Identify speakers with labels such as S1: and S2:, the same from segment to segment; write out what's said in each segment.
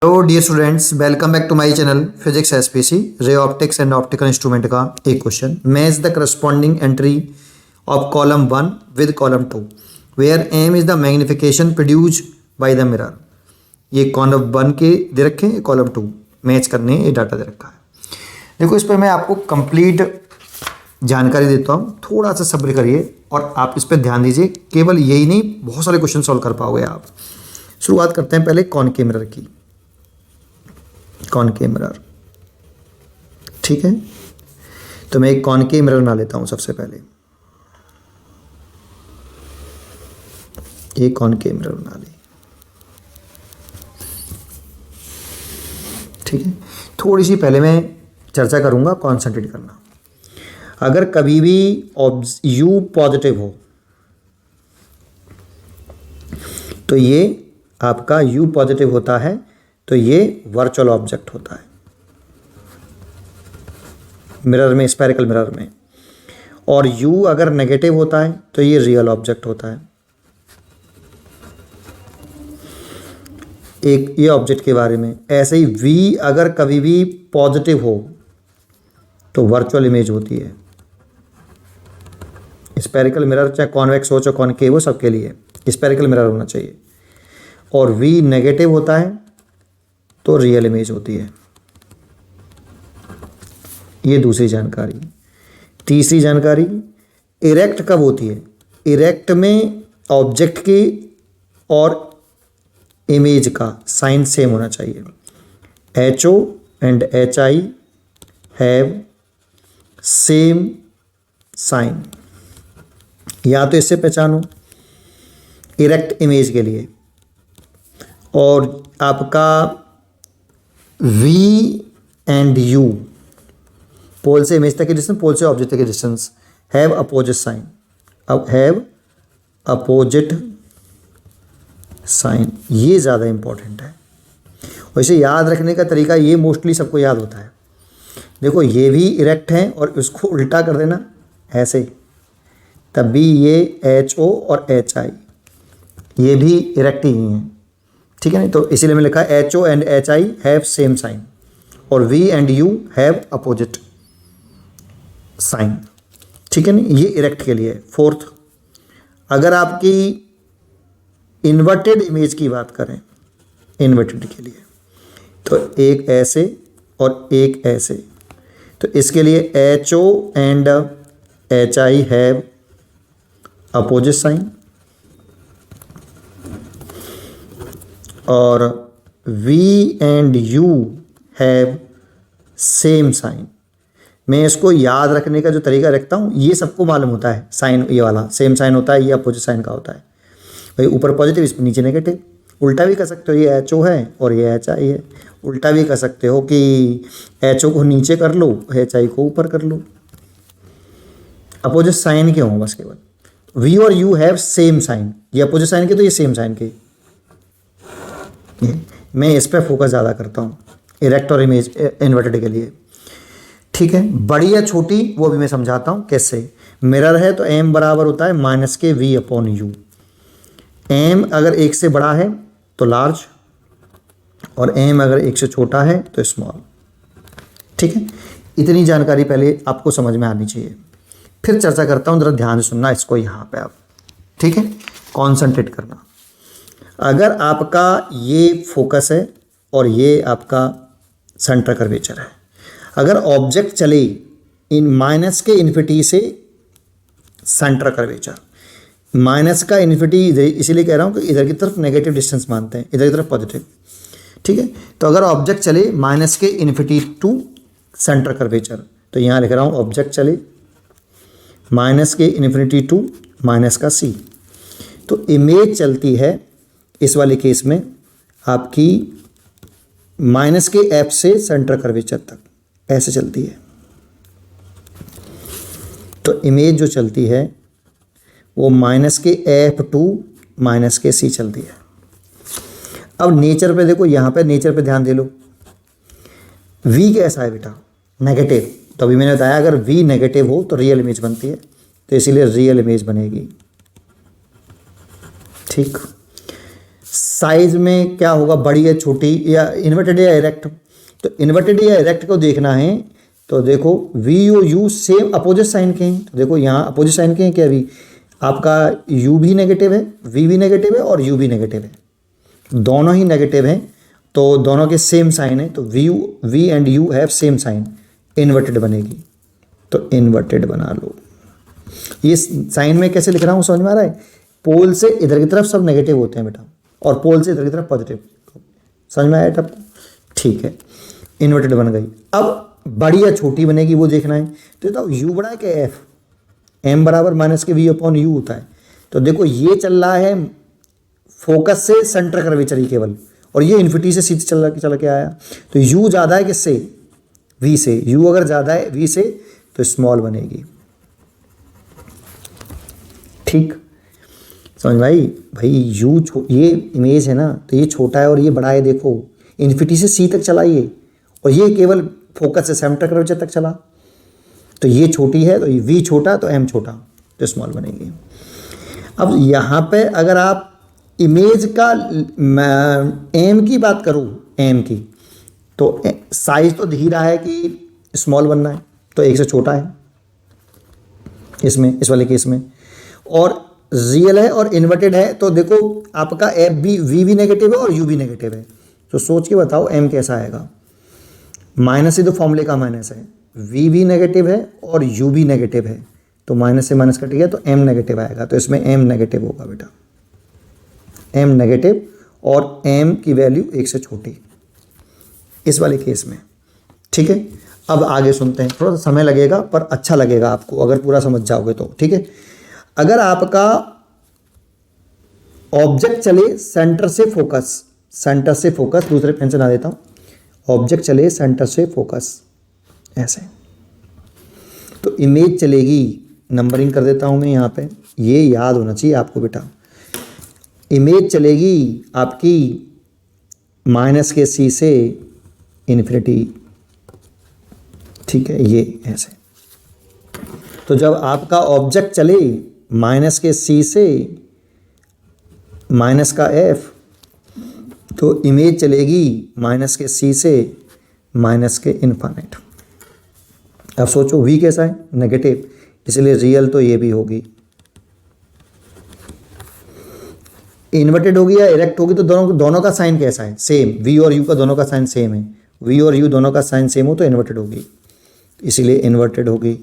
S1: Hello dear students, welcome back to my channel physics SPC ray optics and optical instrument का एक question. Match the corresponding entry of column 1 with column 2 where M is the magnification produce by the mirror. ये column 1 के दे रखे हैं, column 2 match करने ये data दे रखा है। देखो, इस पर मैं आपको कंप्लीट जानकारी देता हूँ, थोड़ा सा सब्र करिए और आप इस पर ध्यान दीजिए। केवल यही नहीं, बहुत सारे क्वेश्चन सॉल्व कर पाओगे आप। शुरुआत करते हैं पहले कॉनकेव मिरर की। कॉनकेव मिरर, ठीक है। तो मैं एक कॉनकेव मिरर बना लेता हूं सबसे पहले। एक कॉनकेव मिरर बना ली, ठीक है। थोड़ी सी पहले मैं चर्चा करूंगा, कॉन्सेंट्रेट करना। अगर कभी भी U पॉजिटिव हो तो ये आपका U पॉजिटिव होता है, तो ये वर्चुअल ऑब्जेक्ट होता है मिरर में, स्फेरिकल मिरर में। और U अगर नेगेटिव होता है तो ये रियल ऑब्जेक्ट होता है। एक ये ऑब्जेक्ट के बारे में। ऐसे ही V अगर कभी भी पॉजिटिव हो तो वर्चुअल इमेज होती है। स्फेरिकल मिरर चाहे कॉन्वेक्स हो चाहे कॉनकेव हो, सबके लिए स्फेरिकल मिरर होना चाहिए। और V नेगेटिव होता है तो रियल इमेज होती है। ये दूसरी जानकारी। तीसरी जानकारी, इरेक्ट कब होती है? इरेक्ट में ऑब्जेक्ट की और इमेज का साइन सेम होना चाहिए। HO and HI have same sign. या तो इससे पहचानो इरेक्ट इमेज के लिए। और आपका V एंड U, पोल से इमेज तक की डिस्टेंस, पोल से ऑब्जेक्ट तक की डिस्टेंस, हैव अपोजिट साइन। अब हैव अपोजिट साइन, ये ज़्यादा इंपॉर्टेंट है। और इसे याद रखने का तरीका, ये मोस्टली सबको याद होता है। देखो, ये भी इरेक्ट है और इसको उल्टा कर देना ऐसे, तब भी ये HO और HI ये भी इरेक्ट ही हैं, ठीक है। नहीं तो इसीलिए मैं लिखा है HO and HI have same sign और V and U have opposite sign, ठीक है। नहीं, ये इरेक्ट के लिए। फोर्थ, अगर आपकी इन्वर्टेड इमेज की बात करें, इन्वर्टेड के लिए, तो एक ऐसे और एक ऐसे, तो इसके लिए HO and HI have opposite sign और V and U have same sign. मैं इसको याद रखने का जो तरीका रखता हूँ, ये सबको मालूम होता है। साइन ये वाला सेम साइन होता है, ये अपोजिट साइन का होता है। भाई ऊपर पॉजिटिव, इस पर नीचे नेगेटिव। उल्टा भी कर सकते हो, ये HO है और ये HI है। उल्टा भी कर सकते हो कि HO को नीचे कर लो, HI को ऊपर कर लो। अपोजिट साइन के हों बस केवल। V और U हैव सेम साइन, ये अपोजिट साइन के तो ये सेम साइन के। मैं इस पर फोकस ज़्यादा करता हूँ, इरेक्ट और इमेज इन्वर्टेड के लिए, ठीक है। बड़ी या छोटी वो भी मैं समझाता हूँ कैसे। मिरर है तो M बराबर होता है -V/U। M अगर 1 से बड़ा है तो लार्ज और M अगर 1 से छोटा है तो स्मॉल, ठीक है। इतनी जानकारी पहले आपको समझ में आनी चाहिए। फिर चर्चा करता हूँ, ज़रा ध्यान से सुनना इसको यहाँ पे आप, ठीक है। कॉन्सेंट्रेट करना। अगर आपका ये फोकस है और ये आपका सेंटर कर्वेचर है, अगर ऑब्जेक्ट चले इन माइनस के इन्फिनिटी से सेंटर कर्वेचर, माइनस का इन्फिनिटी इसीलिए कह रहा हूँ कि इधर की तरफ नेगेटिव डिस्टेंस मानते हैं, इधर की तरफ पॉजिटिव, ठीक है। तो अगर ऑब्जेक्ट चले माइनस के इन्फिनिटी टू सेंटर कर्वेचर, तो यहाँ लिख रहा हूँ ऑब्जेक्ट चले माइनस के इन्फिनिटी टू माइनस का C, तो इमेज चलती है इस वाले केस में आपकी माइनस के F से सेंटर कर्वेचर तक ऐसे चलती है। तो इमेज जो चलती है वो माइनस के F टू माइनस के C चलती है। अब नेचर पे देखो, यहाँ पे नेचर पे ध्यान दे लो। V कैसा है बेटा? नेगेटिव। तो अभी मैंने बताया अगर V नेगेटिव हो तो रियल इमेज बनती है, तो इसीलिए रियल इमेज बनेगी, ठीक। साइज में क्या होगा, बड़ी या छोटी, या इन्वर्टेड या इरेक्ट। तो इन्वर्टेड या इरेक्ट को देखना है तो देखो वी और यू सेम अपोजिट साइन के हैं। तो देखो यहाँ अपोजिट साइन के हैं क्या, अभी आपका यू भी नेगेटिव है, वी भी नेगेटिव है और यू भी नेगेटिव है, दोनों ही नेगेटिव हैं, तो दोनों के सेम साइन है, तो V and U have same sign, inverted बनेगी। तो इन्वर्टेड बना लो। ये साइन में कैसे लिख रहा हूँ समझ में आ रहा है, पोल से इधर की तरफ सब नेगेटिव होते हैं बेटा, और पोल से इधर की तरफ पॉजिटिव। समझ में आया तब, ठीक है, इन्वर्टेड बन गई। अब बड़ी या छोटी बनेगी वो देखना है। तो बताओ यू बड़ा है कि एफ, एम बराबर माइनस के वी अपॉन यू होता है। तो देखो ये चल रहा है फोकस से सेंटर कर्वेचर ही केवल, और ये इन्फिनिटी से सीधे चल के आया। तो यू ज़्यादा है किससे, वी से। यू अगर ज़्यादा है वी से तो स्मॉल बनेगी। ठीक समझ भाई यू ये इमेज है ना, तो ये छोटा है और ये बड़ा है। देखो इन्फिनिटी से सी तक चला ये, और ये केवल फोकस से सेंटर कर्वेचर तक चला। तो ये छोटी है तो ये वी छोटा, तो एम छोटा, तो स्मॉल बनेगी। अब यहाँ पे अगर आप इमेज का एम की बात करूँ, एम की, तो साइज तो दिख रहा है कि स्मॉल बनना है, तो एक से छोटा है इसमें, इस वाले केस में। और रियल है और इन्वर्टेड है, तो देखो आपका एफ भी, वी भी नेगेटिव है और यू भी नेगेटिव है। तो सोच के बताओ एम कैसा आएगा। माइनस ही तो फॉर्मूले का माइनस है, वी भी नेगेटिव है और यू भी नेगेटिव है, तो माइनस से माइनस कट गया तो एम नेगेटिव आएगा। तो इसमें एम नेगेटिव होगा बेटा, एम नेगेटिव, और एम की वैल्यू एक से छोटी इस वाले केस में। ठीक है, अब आगे सुनते हैं, थोड़ा सा समय लगेगा पर अच्छा लगेगा आपको अगर पूरा समझ जाओगे तो। ठीक है, अगर आपका ऑब्जेक्ट चले सेंटर से फोकस, सेंटर से फोकस, दूसरे पेन से ना देता हूँ, ऑब्जेक्ट चले सेंटर से फोकस ऐसे, तो इमेज चलेगी, नंबरिंग कर देता हूँ मैं यहाँ पे, ये याद होना चाहिए आपको बेटा। इमेज चलेगी आपकी माइनस के सी से इन्फिनिटी। ठीक है, ये ऐसे। तो जब आपका ऑब्जेक्ट चले माइनस के सी से माइनस का एफ, तो इमेज चलेगी माइनस के सी से माइनस के इन्फिनिट। अब सोचो वी कैसा है, नेगेटिव, इसलिए रियल तो ये भी होगी। इन्वर्टेड होगी या इरेक्ट होगी तो दोनों का साइन कैसा है, सेम। वी और यू का दोनों का साइन सेम है, वी और यू दोनों का साइन सेम हो तो इन्वर्टेड होगी, इसीलिए इन्वर्टेड होगी।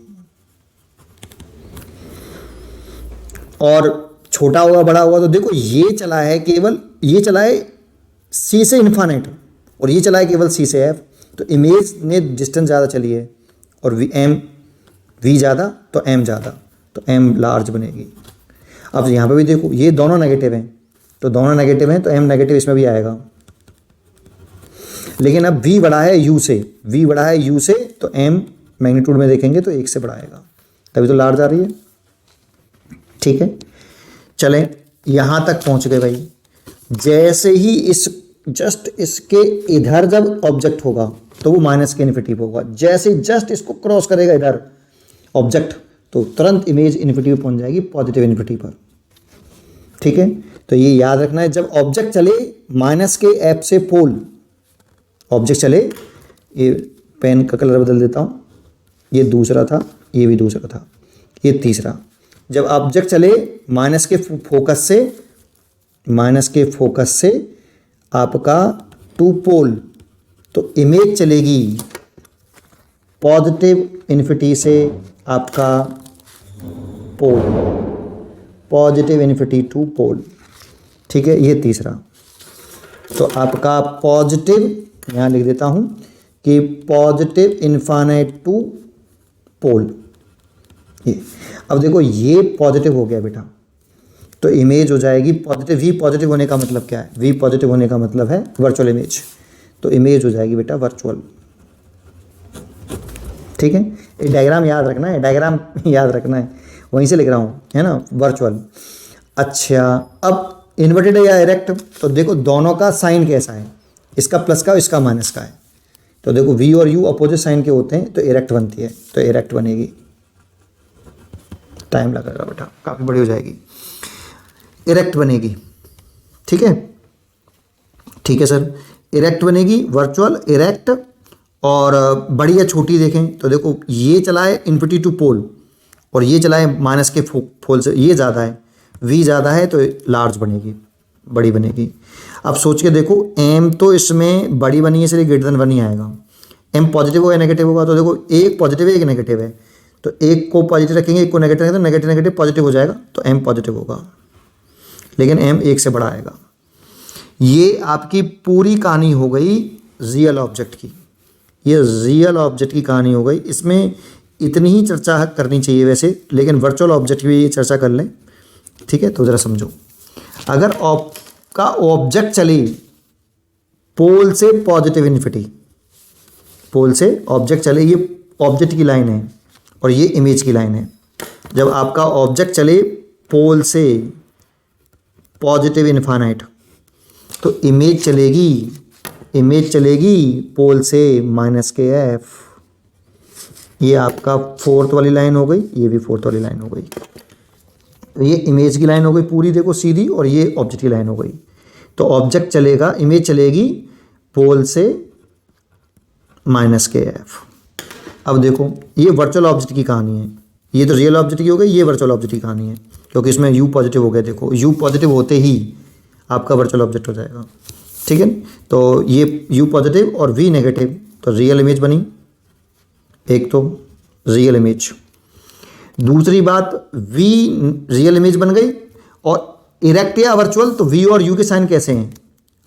S1: और छोटा होगा बड़ा होगा, तो देखो ये चला है केवल, ये चला है सी से इन्फिनिट और ये चला है केवल सी से एफ, तो इमेज ने डिस्टेंस ज़्यादा चली है, और वी ज़्यादा तो एम ज़्यादा, तो एम लार्ज बनेगी। अब यहाँ पे भी देखो ये दोनों नेगेटिव हैं, तो दोनों नेगेटिव हैं तो एम नेगेटिव इसमें भी आएगा। लेकिन अब वी बड़ा है यू से, वी बड़ा है यू से, तो एम मैग्नीट्यूड में देखेंगे तो एक से बड़ा आएगा, तभी तो लार्ज आ रही है। ठीक है, चलें यहाँ तक पहुँच गए भाई। जैसे ही इस जस्ट इसके इधर जब ऑब्जेक्ट होगा तो वो माइनस के इन्फिनिटी होगा, जैसे जस्ट इसको क्रॉस करेगा इधर ऑब्जेक्ट, तो तुरंत इमेज इन्फिनिटी पर पहुंच जाएगी, पॉजिटिव इन्फिनिटी पर। ठीक है, तो ये याद रखना है, जब ऑब्जेक्ट चले माइनस के एफ से पोल, ऑब्जेक्ट चले, ये पेन का कलर बदल देता हूँ, ये दूसरा था, ये भी दूसरा था, ये तीसरा। जब ऑब्जेक्ट चले माइनस के फोकस से आपका टू पोल, तो इमेज चलेगी पॉजिटिव इन्फिनिटी से आपका पोल, पॉजिटिव इन्फिनिटी टू पोल। ठीक है, ये तीसरा। तो आपका पॉजिटिव यहाँ लिख देता हूँ कि पॉजिटिव इन्फिनिट टू पोल। ये अब देखो ये पॉजिटिव हो गया बेटा, तो इमेज हो जाएगी पॉजिटिव। वी पॉजिटिव होने का मतलब क्या है, वी पॉजिटिव होने का मतलब है वर्चुअल इमेज, तो इमेज हो जाएगी बेटा वर्चुअल। ठीक है, ये डायग्राम याद रखना है, डायग्राम याद रखना है, वहीं से लिख रहा हूँ, है ना, वर्चुअल। अच्छा, अब इन्वर्टेड या इरेक्ट, तो देखो दोनों का साइन कैसा है, इसका प्लस का और इसका माइनस का है। तो देखो वी और यू अपोजिट साइन के होते हैं तो इरेक्ट बनती है, तो इरेक्ट बनेगी। टाइम लगेगा बेटा, काफ़ी बड़ी हो जाएगी, इरेक्ट बनेगी। ठीक है, ठीक है सर, इरेक्ट बनेगी, वर्चुअल, इरेक्ट। और बड़ी या छोटी देखें तो देखो ये चला है इन्फिनिटी टू पोल और ये चला है माइनस के पोल से, ये ज़्यादा है, v ज़्यादा है तो लार्ज बनेगी, बड़ी बनेगी। अब सोच के देखो m तो इसमें बड़ी बनी है इसलिए ग्रेटर देन 1 ही आएगा। m पॉजिटिव होगा या नेगेटिव होगा, तो देखो एक पॉजिटिव है एक नेगेटिव है, तो एक को पॉजिटिव रखेंगे एक को नेगेटिव रखेंगे तो नेगेटिव नेगेटिव पॉजिटिव हो जाएगा, तो m पॉजिटिव होगा, लेकिन m एक से बड़ा आएगा। ये आपकी पूरी कहानी हो गई रियल ऑब्जेक्ट की, ये रियल ऑब्जेक्ट की कहानी हो गई। इसमें इतनी ही चर्चा करनी चाहिए वैसे, लेकिन वर्चुअल ऑब्जेक्ट की भी चर्चा कर लें, ठीक है। तो ज़रा समझो, अगर आपका ऑब्जेक्ट चले पोल से पॉजिटिव इन्फिनिटी, पोल से ऑब्जेक्ट चले, ये ऑब्जेक्ट की लाइन है और ये इमेज की लाइन है। जब आपका ऑब्जेक्ट चले पोल से पॉजिटिव इनफाइनाइट तो इमेज चलेगी पोल से माइनस के एफ। ये आपका फोर्थ वाली लाइन हो गई, ये भी फोर्थ वाली लाइन हो गई। तो ये इमेज की लाइन हो गई पूरी देखो सीधी, और ये ऑब्जेक्ट की लाइन हो गई। तो ऑब्जेक्ट चलेगा, इमेज चलेगी पोल से माइनस के एफ। अब देखो ये वर्चुअल ऑब्जेक्ट की कहानी है, ये तो रियल ऑब्जेक्ट की हो गई, ये वर्चुअल ऑब्जेक्ट की कहानी है, क्योंकि इसमें यू पॉजिटिव हो गया। देखो यू पॉजिटिव होते ही आपका वर्चुअल ऑब्जेक्ट हो जाएगा, ठीक है। तो ये यू पॉजिटिव और वी नेगेटिव, तो रियल इमेज बनी, एक तो रियल इमेज। दूसरी बात, वी रियल इमेज बन गई, और इरेक्ट या वर्चुअल, तो वी और यू के साइन कैसे हैं,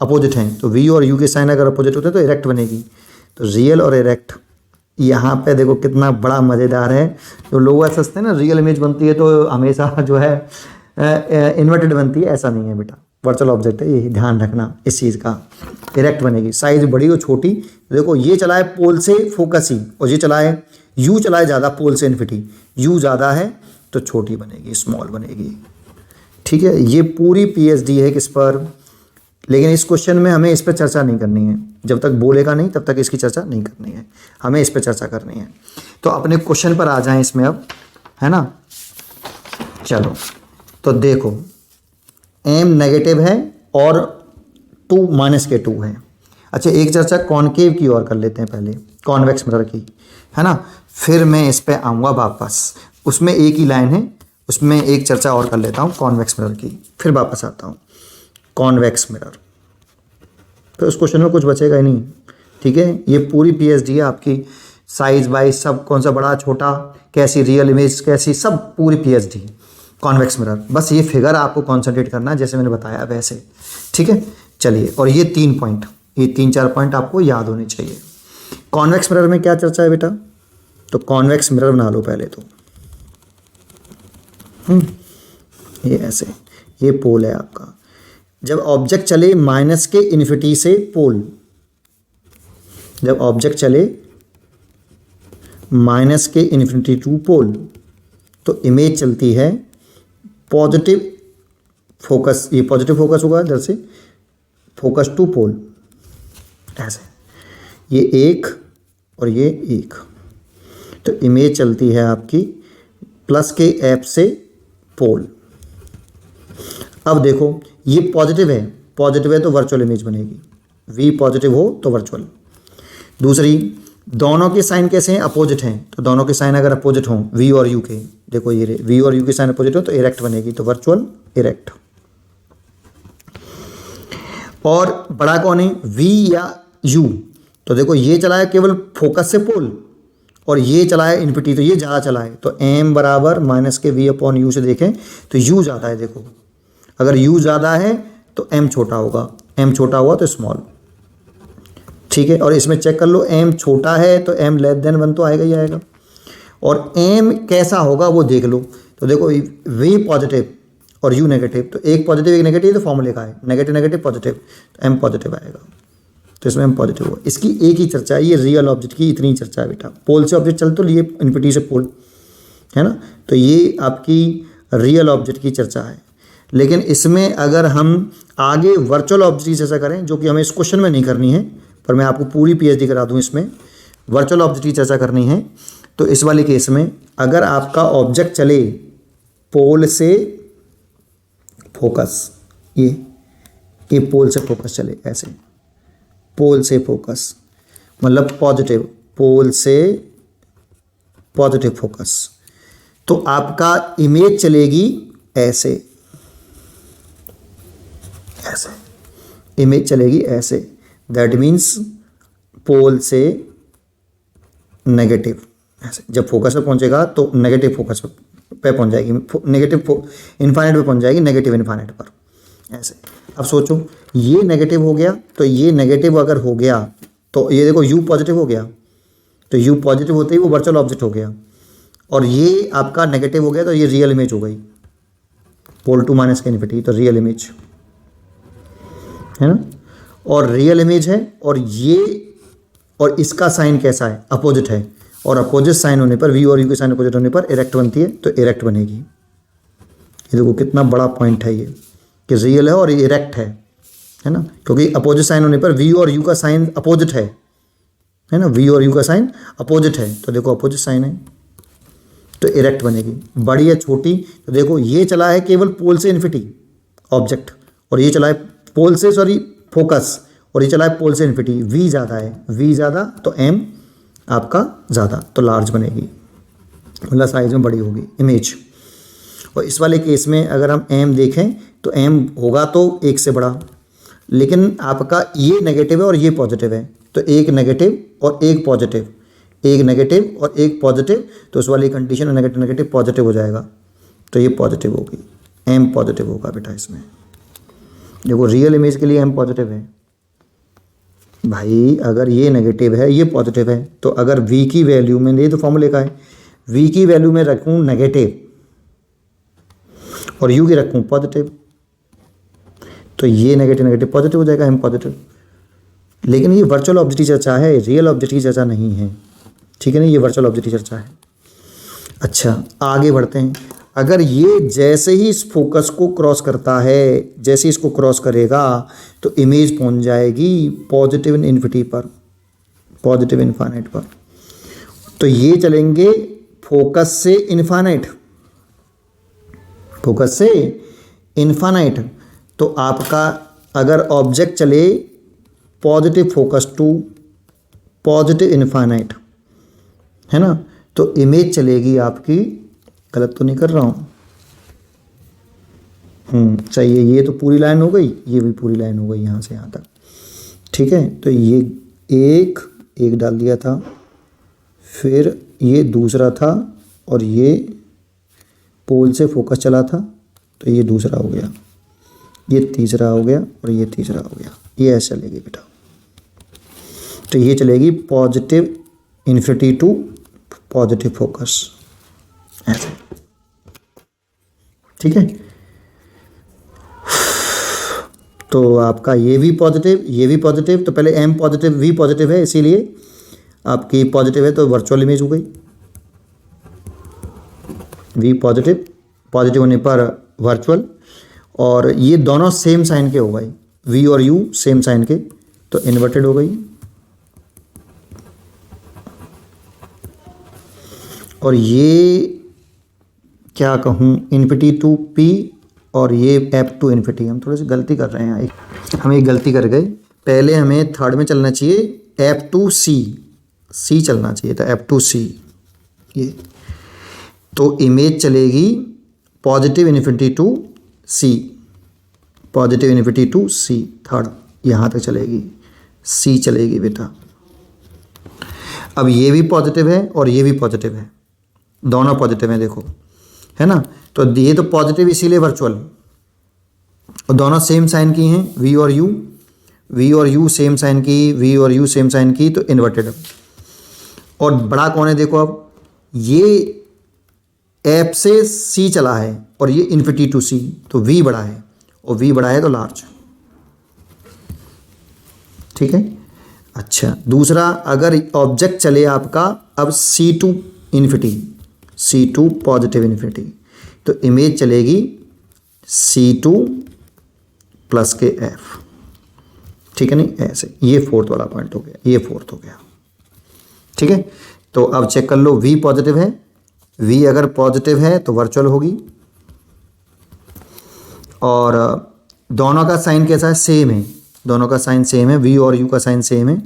S1: अपोजिट हैं, तो वी और यू के साइन अगर अपोजिट होते हैं तो इरेक्ट बनेगी। तो रियल और इरेक्ट, यहाँ पे देखो कितना बड़ा मज़ेदार है। जो लोग ऐसा सोचते हैं ना रियल इमेज बनती है तो हमेशा जो है इन्वर्टेड बनती है, ऐसा नहीं है बेटा, वर्चुअल ऑब्जेक्ट है, ये ध्यान रखना इस चीज़ का। इरेक्ट बनेगी, साइज बड़ी और छोटी। देखो ये चला है पोल से फोकस ही, और ये चला है यू चला है ज़्यादा पोल से इन्फिनिटी, यू ज़्यादा है तो छोटी बनेगी, स्मॉल बनेगी, ठीक है। ये पूरी पीएचडी है किस पर, लेकिन इस क्वेश्चन में हमें इस पर चर्चा नहीं करनी है, जब तक बोलेगा नहीं तब तक इसकी चर्चा नहीं करनी है, हमें इस पर चर्चा करनी है। तो अपने क्वेश्चन पर आ जाएं इसमें अब, है ना। चलो तो देखो m नेगेटिव है और 2 माइनस के 2 है। अच्छा एक चर्चा कॉनकेव की और कर लेते हैं पहले, कॉन्वेक्स मिरर की, है ना, फिर मैं इस पर आऊँगा वापस। उसमें एक ही लाइन है, उसमें एक चर्चा और कर लेता हूँ कॉन्वेक्स मिरर की, फिर वापस आता हूँ। कॉन्वेक्स मिरर, तो उस क्वेश्चन में कुछ बचेगा ही नहीं, ठीक है। ये पूरी पीएचडी है आपकी, साइज वाइज सब, कौन सा बड़ा छोटा, कैसी रियल इमेज कैसी, सब पूरी पीएचडी कॉन्वेक्स मिरर। बस ये फिगर आपको कॉन्सेंट्रेट करना है जैसे मैंने बताया वैसे, ठीक है। चलिए, और ये 3 पॉइंट, ये 3-4 पॉइंट आपको याद होने चाहिए। कॉन्वेक्स मिरर में क्या चर्चा है बेटा, तो कॉन्वेक्स मिरर बना लो पहले तो। ये ऐसे, ये पोल है आपका। जब ऑब्जेक्ट चले माइनस के इन्फिनिटी से पोल, जब ऑब्जेक्ट चले माइनस के इन्फिनिटी टू पोल, तो इमेज चलती है पॉजिटिव फोकस, ये पॉजिटिव फोकस होगा इधर से, फोकस टू पोल, ऐसे ये एक और ये एक, तो इमेज चलती है आपकी प्लस के एप से पोल। अब देखो ये पॉजिटिव है तो वर्चुअल इमेज बनेगी, वी पॉजिटिव हो तो वर्चुअल। दूसरी, दोनों के साइन कैसे हैं, अपोजिट हैं, तो दोनों के साइन अगर अपोजिट हों वी और यू के, देखो ये वी और यू के साइन अपोजिट हो तो इरेक्ट बनेगी, तो वर्चुअल इरेक्ट। और बड़ा कौन है, वी या यू, तो देखो ये चला है केवल फोकस से पोल और ये चला है इन्फिनिटी, तो ये ज़्यादा चला है, तो m बराबर माइनस के v अपॉन यू से देखें तो u ज़्यादा है। देखो अगर u ज़्यादा है तो m छोटा होगा, m छोटा हुआ तो स्मॉल, ठीक है। और इसमें चेक कर लो, m छोटा है तो m लेस देन 1 तो आएगा ही आएगा, और m कैसा होगा वो देख लो। तो देखो v पॉजिटिव और u नेगेटिव, तो एक पॉजिटिव एक नेगेटिव, तो फॉर्मूले का है नेगेटिव नेगेटिव पॉजिटिव, तो m पॉजिटिव आएगा, तो इसमें m पॉजिटिव हुआ। इसकी एक ही चर्चा है, ये रियल ऑब्जेक्ट की इतनी चर्चा है बेटा। पोल से ऑब्जेक्ट चल तो लिए इन्फिनिटी से पोल, है ना, तो ये आपकी रियल ऑब्जेक्ट की चर्चा है। लेकिन इसमें अगर हम आगे वर्चुअल ऑब्जेक्ट की चर्चा करें, जो कि हमें इस क्वेश्चन में नहीं करनी है, पर मैं आपको पूरी पीएचडी करा दूं, इसमें वर्चुअल ऑब्जेक्ट की चर्चा करनी है, तो इस वाले केस में अगर आपका ऑब्जेक्ट चले पोल से फोकस, ये पोल से फोकस चले ऐसे, पोल से फोकस, मतलब पॉजिटिव, पोल से पॉजिटिव फोकस, तो आपका इमेज चलेगी ऐसे, ऐसे इमेज चलेगी ऐसे। दैट मीन्स पोल से नेगेटिव, ऐसे जब फोकस पे पहुंचेगा तो नेगेटिव फोकस पे पहुंच जाएगी, नेगेटिव इन्फाइनाइट पे पहुंच जाएगी, नेगेटिव इन्फाइनाइट पर ऐसे। अब सोचो ये नेगेटिव हो गया, तो ये नेगेटिव अगर हो गया तो ये देखो u पॉजिटिव हो गया, तो u पॉजिटिव होते ही वो वर्चुअल ऑब्जेक्ट हो गया, और ये आपका नेगेटिव हो गया तो ये रियल इमेज हो गई, पोल टू माइनस के इन्फिनिटी, तो रियल इमेज है ना, और रियल इमेज है, और ये और इसका साइन कैसा है, अपोजिट है, और अपोजिट साइन होने पर v और u के साइन अपोजिट होने पर इरेक्ट बनती है, तो इरेक्ट बनेगी। ये देखो कितना बड़ा पॉइंट है ये, कि रियल है और इरेक्ट है ना, क्योंकि अपोजिट साइन होने पर v और u का साइन अपोजिट है ना, v और u का साइन अपोजिट है, तो देखो अपोजिट साइन है तो इरेक्ट बनेगी। बड़ी या छोटी, तो देखो ये चला है केवल पोल से इन्फिनिटी ऑब्जेक्ट, और ये चला है पोल से फोकस, और ये चला है पोल से इन्फिनिटी, v ज़्यादा है, v ज़्यादा तो m आपका ज़्यादा, तो लार्ज बनेगी, मतलब साइज में बड़ी होगी इमेज। और इस वाले केस में अगर हम m देखें तो m होगा तो एक से बड़ा, लेकिन आपका ये नेगेटिव है और ये पॉजिटिव है, तो एक नेगेटिव और एक पॉजिटिव, एक नेगेटिव और एक पॉजिटिव, तो उस वाली कंडीशन में नेगेटिव नेगेटिव पॉजिटिव हो जाएगा, तो ये पॉजिटिव होगी, m पॉजिटिव होगा बेटा इसमें। देखो रियल इमेज के लिए m पॉजिटिव है भाई, अगर ये नेगेटिव है ये पॉजिटिव है, तो अगर v की वैल्यू में, ये तो फॉर्मूले का है, v की वैल्यू में रखूँ नेगेटिव और u की रखूँ पॉजिटिव, तो ये नेगेटिव नेगेटिव पॉजिटिव हो जाएगा, m पॉजिटिव। लेकिन ये वर्चुअल ऑब्जेक्ट की चर्चा है, रियल ऑब्जेक्ट की चर्चा नहीं है, ठीक है ना, ये वर्चुअल ऑब्जेक्ट की चर्चा है। अच्छा आगे बढ़ते हैं। अगर ये जैसे ही इस फोकस को क्रॉस करता है, जैसे ही इसको क्रॉस करेगा तो इमेज पहुंच जाएगी पॉजिटिव इन्फिनिटी पर, पॉजिटिव इन्फाइनाइट पर, तो ये चलेंगे फोकस से इन्फाइनाइट, फोकस से इन्फाइनाइट, तो आपका अगर ऑब्जेक्ट चले positive focus to positive infinite है ना, तो इमेज चलेगी आपकी, गलत तो नहीं कर रहा हूँ, सही है, ये तो पूरी लाइन हो गई, ये भी पूरी लाइन हो गई यहाँ से यहाँ तक, ठीक है। तो ये एक डाल दिया था, फिर ये दूसरा था, और ये पोल से फोकस चला था, तो ये दूसरा हो गया, ये तीसरा हो गया, और ये तीसरा हो गया, ये ऐसे चलेगी बेटा। तो ये चलेगी positive infinity to positive focus ऐसे, ठीक है। तो आपका ये भी पॉजिटिव, ये भी पॉजिटिव, तो पहले m पॉजिटिव v पॉजिटिव है, इसीलिए आपकी पॉजिटिव है, तो वर्चुअल इमेज हो गई, v पॉजिटिव, पॉजिटिव होने पर वर्चुअल, और ये दोनों सेम साइन के हो गए, v और u सेम साइन के, तो इन्वर्टेड हो गई। और ये क्या कहूँ, इन्फिनिटी टू p, और ये f टू इन्फिनिटी। हम थोड़ी सी गलती कर रहे हैं, हम एक गलती कर गए, पहले हमें थर्ड में चलना चाहिए f टू c चलना चाहिए था, f टू c, ये तो इमेज चलेगी positive infinity to c, positive infinity to c, third यहाँ तक चलेगी, c चलेगी बेटा। अब ये भी पॉजिटिव है और ये भी पॉजिटिव है, दोनों पॉजिटिव हैं देखो, है ना, तो ये तो पॉजिटिव इसीलिए वर्चुअल, और दोनों सेम साइन की हैं, v और u सेम साइन की, v और u सेम साइन की, तो इन्वर्टेड। और बड़ा कौन है देखो, अब ये f से c चला है और ये इन्फिनिटी टू c, तो v बड़ा है, और v बड़ा है तो लार्ज, ठीक है। अच्छा दूसरा, अगर ऑब्जेक्ट चले आपका अब c to infinity, c to positive infinity, तो इमेज चलेगी c2 प्लस के f, ठीक है नहीं, ऐसे। ये फोर्थ वाला पॉइंट हो गया, ये फोर्थ हो गया, ठीक है। तो अब चेक कर लो, v पॉजिटिव है, v अगर पॉजिटिव है तो वर्चुअल होगी, और दोनों का साइन कैसा है, सेम है, दोनों का साइन सेम है, वी और यू का साइन सेम है,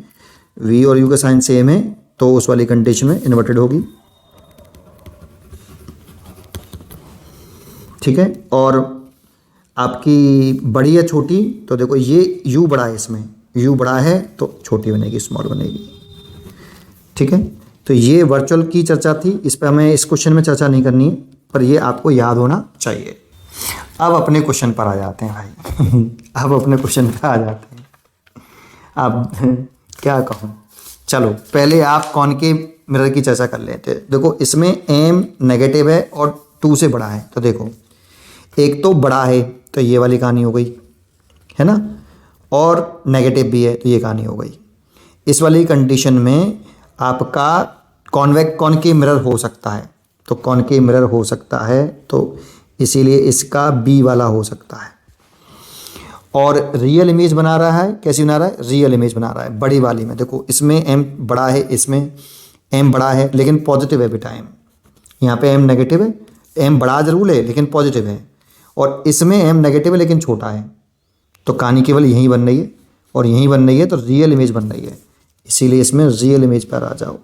S1: वी और यू का साइन सेम है, तो उस वाली कंडीशन में इन्वर्टेड होगी। ठीक है, और आपकी बड़ी या छोटी, तो देखो ये यू बड़ा है, इसमें यू बड़ा है तो छोटी बनेगी, स्मॉल बनेगी। ठीक है, तो ये वर्चुअल की चर्चा थी, इस पर हमें इस क्वेश्चन में चर्चा नहीं करनी है, पर ये आपको याद होना चाहिए। अब अपने क्वेश्चन पर आ जाते हैं भाई अब अपने क्वेश्चन पर आ जाते हैं। अब क्या कहूँ, चलो पहले आप कॉनकेव मिरर की चर्चा कर लेते हैं। देखो इसमें एम नेगेटिव है और 2 से बड़ा है, तो देखो एक तो बड़ा है तो ये वाली कहानी हो गई है ना, और नेगेटिव भी है तो ये कहानी हो गई। इस वाली कंडीशन में आपका कॉनकेव मिरर हो सकता है, तो कॉनकेव मिरर हो सकता है, तो इसीलिए इसका बी वाला हो सकता है। और रियल इमेज बना रहा है, कैसी बना रहा है, रियल इमेज बना रहा है बड़ी वाली में। देखो इसमें एम बड़ा है, इसमें एम बड़ा है लेकिन पॉजिटिव है बेटा एम, यहाँ पे एम नेगेटिव है, एम बड़ा जरूर है लेकिन पॉजिटिव है, और इसमें एम नेगेटिव है लेकिन छोटा है, तो कहानी केवल यहीं बन रही है और यहीं बन रही है, तो रियल इमेज बन रही है, इसीलिए इसमें रियल इमेज पर आ जाओ।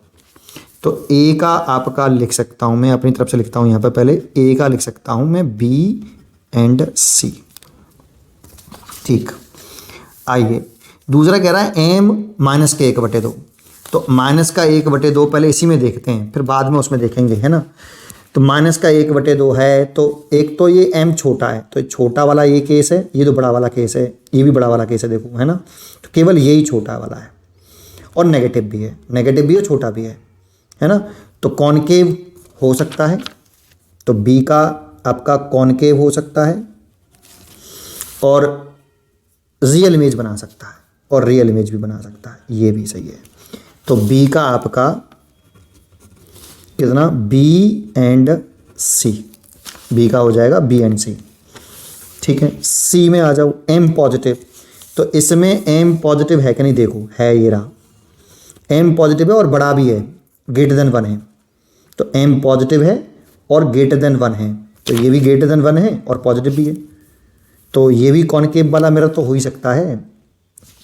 S1: तो ए का आपका लिख सकता हूँ मैं, अपनी तरफ से लिखता हूँ यहाँ पर, पहले ए का लिख सकता हूँ मैं बी एंड सी। ठीक, आइए दूसरा कह रहा है एम माइनस के 1/2, तो माइनस का 1/2 पहले इसी में देखते हैं, फिर बाद में उसमें देखेंगे, है ना। तो माइनस का 1/2 है, तो एक तो ये एम छोटा है, तो छोटा वाला ये केस है, ये तो बड़ा वाला केस है, ये भी बड़ा वाला केस है, देखो है ना, तो केवल यही छोटा वाला है, और नेगेटिव भी है, नेगेटिव भी और छोटा भी है ना। तो कॉनकेव हो सकता है, तो बी का आपका कॉनकेव हो सकता है, और रियल इमेज बना सकता है, और रियल इमेज भी बना सकता है, ये भी सही है। तो बी का आपका कितना, बी एंड सी, बी का हो जाएगा बी एंड सी। ठीक है, सी में आ जाओ, एम पॉजिटिव, तो इसमें एम पॉजिटिव है कि नहीं, देखो है, ये रहा, एम पॉजिटिव है और बड़ा भी है, ग्रेटर देन 1 है, तो एम पॉजिटिव है और ग्रेटर देन 1 है, तो ये भी ग्रेटर देन 1 है और पॉजिटिव भी है, तो ये भी कॉनकेव वाला मिरर तो हो ही सकता है,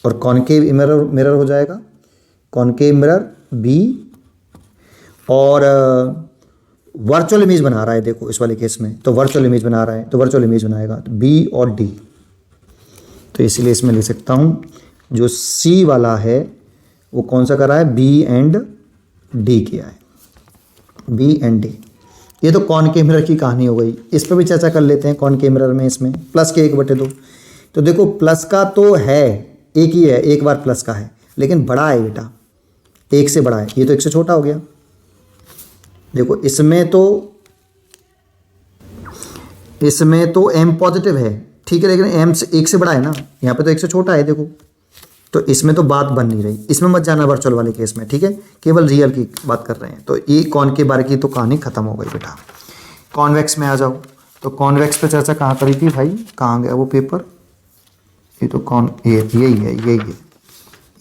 S1: और कॉनकेव मिरर हो जाएगा, कॉनकेव मिरर बी, और वर्चुअल इमेज बना रहा है, देखो इस वाले केस में तो वर्चुअल इमेज बना रहा है, तो वर्चुअल इमेज बनाएगा, तो बी और डी, तो इसीलिए इसमें लिख सकता हूँ जो सी वाला है वो कौन सा करा है, बी एंड डी किया है, बी एंड डी। ये तो कॉनकेव मिरर की कहानी हो गई, इस पर भी चर्चा कर लेते हैं। कॉनकेव मिरर में इसमें प्लस के 1/2, तो देखो प्लस का तो है, एक ही है, एक बार प्लस का है, लेकिन बड़ा है बेटा, 1 से बड़ा है, ये तो 1 से छोटा हो गया। देखो इसमें तो एम पॉजिटिव है, ठीक है, लेकिन एम से 1 से बड़ा है ना, यहाँ पे तो 1 से छोटा है, देखो, तो इसमें तो बात बन नहीं रही, इसमें मत जाना वर्चुअल वाले केस में, ठीक है, केवल रियल की बात कर रहे हैं। तो ये कॉन के बारे की तो कहानी खत्म हो गई बेटा। कॉन्वेक्स में आ जाओ, तो कॉन्वेक्स पे चर्चा कहाँ करी थी भाई, कहाँ गया वो पेपर, ये तो यही है,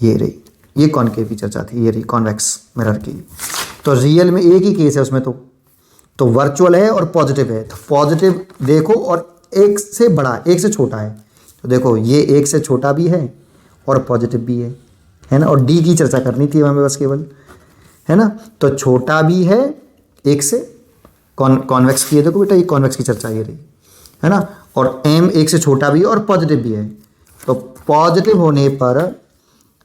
S1: ये रही, ये कॉनकेव की चर्चा थी, ये रही कॉन्वेक्स मिरर की। तो रियल में एक ही केस है उसमें, तो वर्चुअल है और पॉजिटिव है, तो पॉजिटिव देखो और 1 से बड़ा, 1 से छोटा है, तो देखो ये 1 से छोटा भी है और पॉजिटिव भी है ना, और डी की चर्चा करनी थी हमें बस केवल, है ना, तो छोटा भी है 1 से, कॉन्वेक्स की है, देखो बेटा ये कॉन्वेक्स की चर्चा ये रही, है ना, और एम 1 से छोटा भी है और पॉजिटिव भी है, तो पॉजिटिव होने पर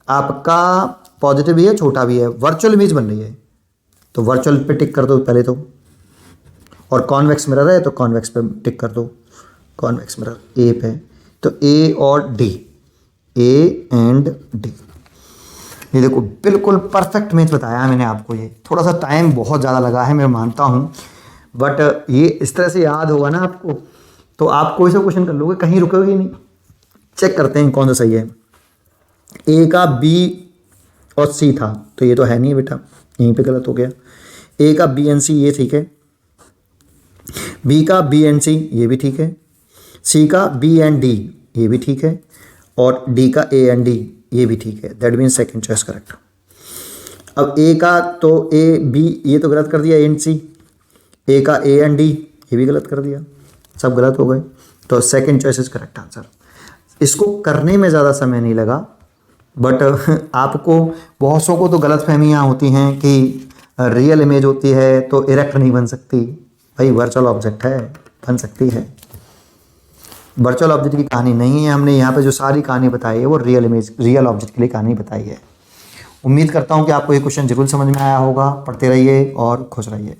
S1: आपका पॉजिटिव भी है, छोटा भी है, वर्चुअल इमेज बन रही है, तो वर्चुअल पे टिक कर दो पहले तो, और कॉन्वेक्स मिरर है तो कॉन्वेक्स पे टिक कर दो, कॉन्वेक्स मिरर ए पे, तो ए और डी, ए एंड डी। ये देखो बिल्कुल परफेक्ट मैच बताया मैंने आपको, ये थोड़ा सा टाइम बहुत ज़्यादा लगा है मैं मानता हूँ, बट ये इस तरह से याद होगा ना आपको, तो आप कोई सा क्वेश्चन कर लोगे, कहीं रुकोगे नहीं। चेक करते हैं कौन सा सही है। ए का बी और सी था, तो ये तो है नहीं बेटा, यहीं पे गलत हो गया। ए का बी एंड सी ये ठीक है, बी का बी एंड सी ये भी ठीक है, सी का बी एंड डी ये भी ठीक है, और डी का ए एंड डी ये भी ठीक है, that means second choice correct. अब ए का तो ए बी ये तो गलत कर दिया, ए एंड सी, ए का ए एंड डी ये भी गलत कर दिया, सब गलत हो गए, तो second choice is correct answer. इसको करने में ज़्यादा समय नहीं लगा, बट आपको बहुत सौ को तो गलतफहमियां होती हैं कि रियल इमेज होती है तो इरेक्ट नहीं बन सकती। भाई वर्चुअल ऑब्जेक्ट है, बन सकती है। वर्चुअल ऑब्जेक्ट की कहानी नहीं है, हमने यहाँ पे जो सारी कहानी बताई है वो रियल इमेज, रियल ऑब्जेक्ट के लिए कहानी बताई है। उम्मीद करता हूँ कि आपको ये क्वेश्चन जरूर समझ में आया होगा। पढ़ते रहिए और खुश रहिए।